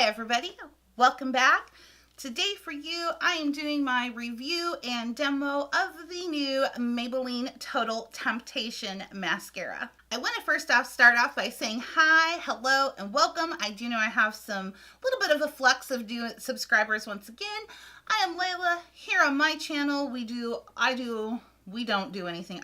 Hi everybody, welcome back. Today for you, I am doing my review and demo of the new Maybelline Total Temptation Mascara. I want to first off start off by saying hi, hello, and welcome. I do know I have some little bit of a flux of subscribers once again. I am Layla. Here on my channel, we don't do anything.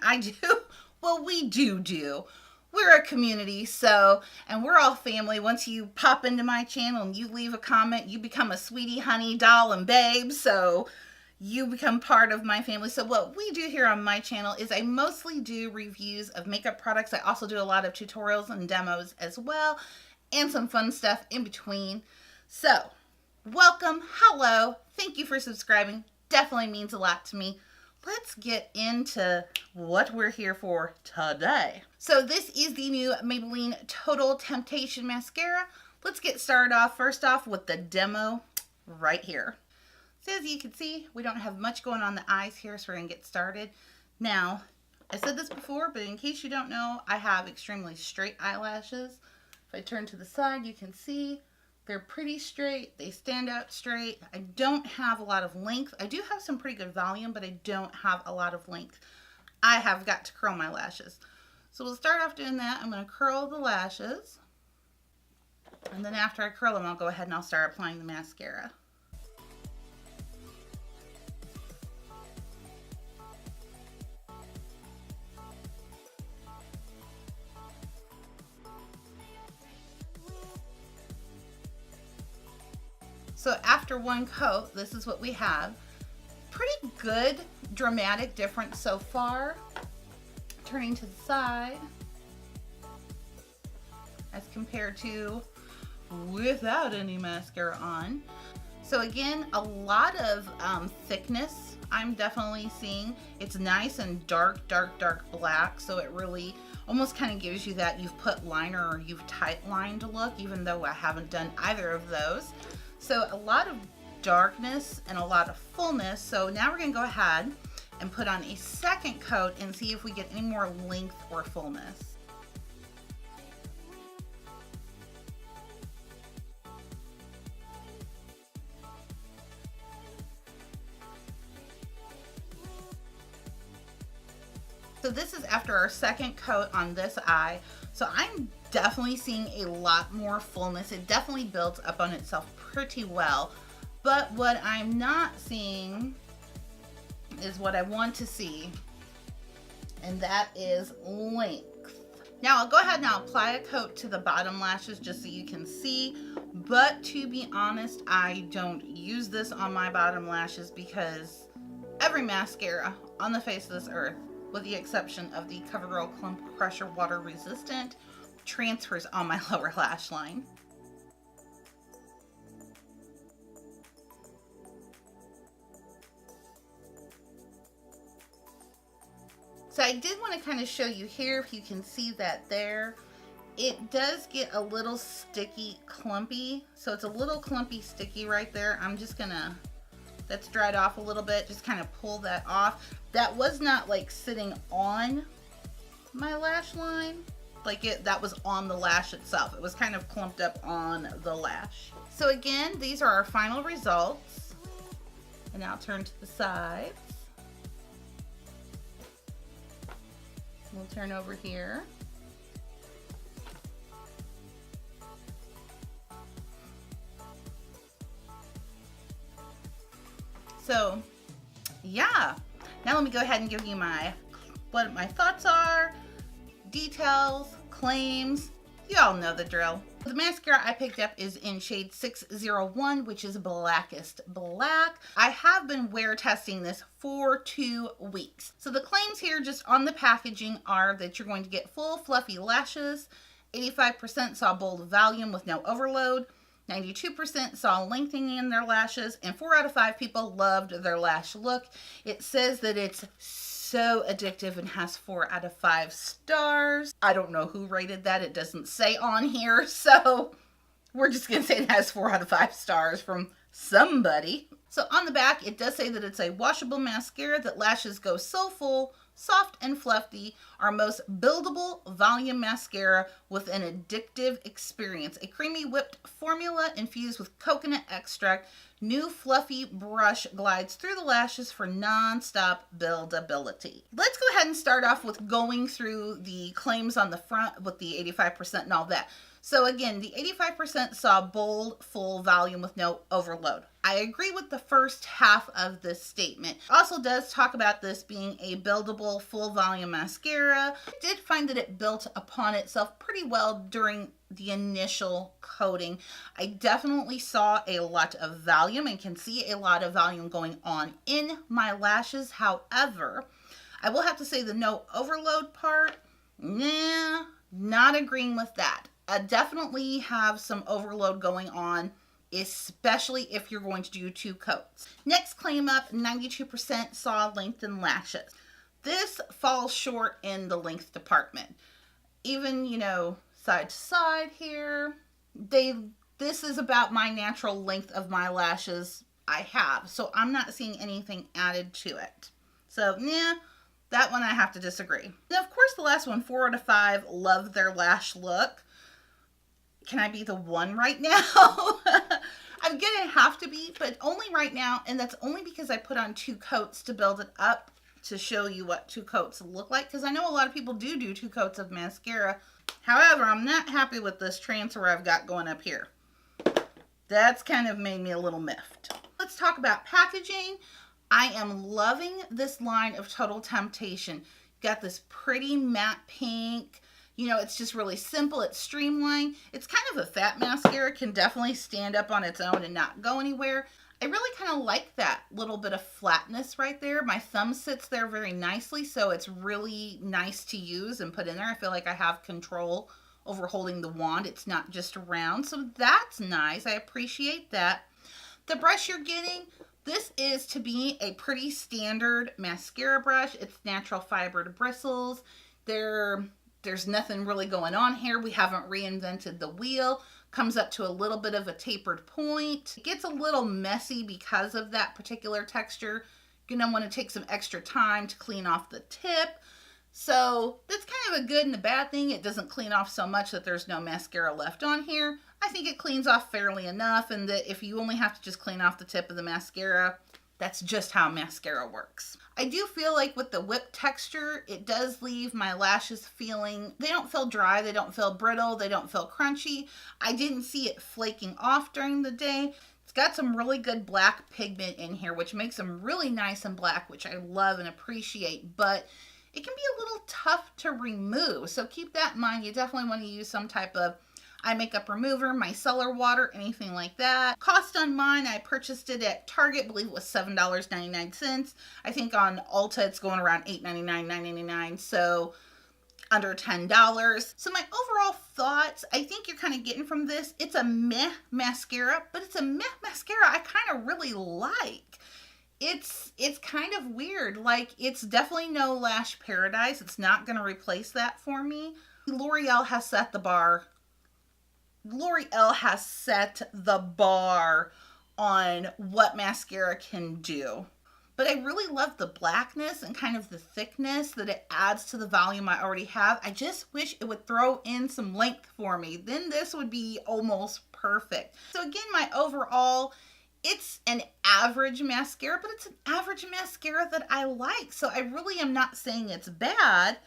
Well, we do. We're a community, and we're all family. Once you pop into my channel and you leave a comment, you become a sweetie, honey, doll, and babe, so you become part of my family. So what we do here on my channel is I mostly do reviews of makeup products. I also do a lot of tutorials and demos as well, and some fun stuff in between. So, welcome, hello, thank you for subscribing. Definitely means a lot to me. Let's get into what we're here for today. So this is the new Maybelline Total Temptation Mascara. Let's get started off first off with the demo right here. So as you can see, we don't have much going on the eyes here, so we're gonna get started. Now, I said this before, but in case you don't know, I have extremely straight eyelashes. If I turn to the side, you can see they're pretty straight. They stand out straight. I don't have a lot of length. I do have some pretty good volume, but I don't have a lot of length. I have got to curl my lashes. So we'll start off doing that. I'm going to curl the lashes. And then after I curl them, I'll go ahead and I'll start applying the mascara. So after one coat, this is what we have. Pretty good dramatic difference so far. Turning to the side as compared to without any mascara on. So again, a lot of thickness I'm definitely seeing. It's nice and dark black, so it really almost kind of gives you that you've put liner or you've tight lined look, even though I haven't done either of those. So a lot of darkness and a lot of fullness. So now we're going to go ahead and put on a second coat and see if we get any more length or fullness. So this is after our second coat on this eye. So I'm definitely seeing a lot more fullness. It definitely builds up on itself pretty well. But what I'm not seeing is what I want to see, and that is length. Now I'll go ahead and I'll apply a coat to the bottom lashes just so you can see. But to be honest, I don't use this on my bottom lashes because every mascara on the face of this earth, with the exception of the CoverGirl Clump Crusher Water Resistant, transfers on my lower lash line. So I did want to kind of show you here, if you can see that there, it does get a little sticky, clumpy. So it's a little clumpy, sticky right there. I'm just gonna, that's dried off a little bit, just kind of pull that off. That was not like sitting on my lash line, like that was on the lash itself. It was kind of clumped up on the lash. So again, these are our final results. And now turn to the sides. We'll turn over here. So, yeah. Now let me go ahead and give you what my thoughts are, details, claims. You all know the drill. The mascara I picked up is in shade 601, which is Blackest Black. I have been wear testing this for 2 weeks. So the claims here just on the packaging are that you're going to get full fluffy lashes, 85% saw bold volume with no overload, 92% saw lengthening in their lashes, and 4 out of 5 people loved their lash look. It says that it's so addictive and has 4 out of 5 stars. I don't know who rated that. It doesn't say on here, so we're just gonna say it has 4 out of 5 stars from somebody. So on the back, it does say that it's a washable mascara that lashes go so full, soft and fluffy, our most buildable volume mascara with an addictive experience. A creamy whipped formula infused with coconut extract. New fluffy brush glides through the lashes for non-stop buildability. Let's go ahead and start off with going through the claims on the front with the 85% and all that. So again, the 85% saw bold, full volume with no overload. I agree with the first half of this statement. Also does talk about this being a buildable full volume mascara. I did find that it built upon itself pretty well during the initial coating. I definitely saw a lot of volume and can see a lot of volume going on in my lashes. However, I will have to say the no overload part, nah, not agreeing with that. Definitely have some overload going on, especially if you're going to do 2 coats. Next claim up, 92% saw lengthened lashes. This falls short in the length department. Even, you know, side to side here, this is about my natural length of my lashes I have. So I'm not seeing anything added to it. So, yeah, that one I have to disagree. Now, of course, the last one, 4 out of 5, love their lash look. Can I be the one right now? I'm gonna have to be, but only right now, and that's only because I put on 2 coats to build it up to show you what 2 coats look like, because I know a lot of people do 2 coats of mascara. However, I'm not happy with this transfer I've got going up here. That's kind of made me a little miffed. Let's talk about packaging. I am loving this line of Total Temptation. Got this pretty matte pink. You know, it's just really simple. It's streamlined. It's kind of a fat mascara. Can definitely stand up on its own and not go anywhere. I really kind of like that little bit of flatness right there. My thumb sits there very nicely, so it's really nice to use and put in there. I feel like I have control over holding the wand. It's not just around, so that's nice. I appreciate that. The brush you're getting, this is to be a pretty standard mascara brush. It's natural fibered bristles. There's nothing really going on here. We haven't reinvented the wheel. Comes up to a little bit of a tapered point. It gets a little messy because of that particular texture. You're gonna want to take some extra time to clean off the tip. So that's kind of a good and a bad thing. It doesn't clean off so much that there's no mascara left on here. I think it cleans off fairly enough, and that if you only have to just clean off the tip of the mascara, that's just how mascara works. I do feel like with the whipped texture, it does leave my lashes feeling, they don't feel dry, they don't feel brittle, they don't feel crunchy. I didn't see it flaking off during the day. It's got some really good black pigment in here, which makes them really nice and black, which I love and appreciate, but it can be a little tough to remove. So keep that in mind. You definitely want to use some type of eye makeup remover, micellar water, anything like that. Cost on mine, I purchased it at Target, I believe it was $7.99. I think on Ulta it's going around $8.99, $9.99, so under $10. So my overall thoughts, I think you're kind of getting from this, it's a meh mascara, but it's a meh mascara I kind of really like. It's kind of weird. Like, it's definitely no Lash Paradise. It's not going to replace that for me. L'Oreal has set the bar. L'Oreal has set the bar on what mascara can do. But I really love the blackness and kind of the thickness that it adds to the volume I already have. I just wish it would throw in some length for me. Then this would be almost perfect. So again, my overall, it's an average mascara, but it's an average mascara that I like. So I really am not saying it's bad.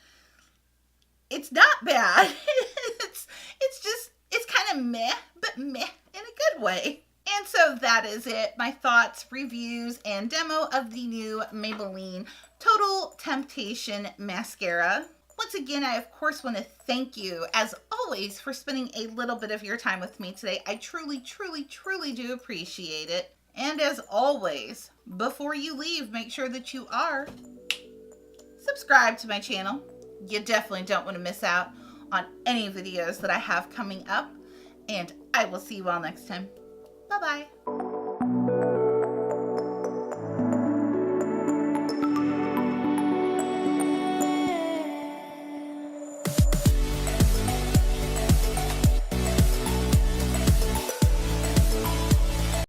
It's not bad. It's kind of meh, but meh in a good way. And so that is it. My thoughts, reviews, and demo of the new Maybelline Total Temptation Mascara. Once again, I of course want to thank you, as always, for spending a little bit of your time with me today. I truly, truly, truly do appreciate it. And as always, before you leave, make sure that you are subscribed to my channel. You definitely don't want to miss out on any videos that I have coming up. And I will see you all next time. Bye-bye.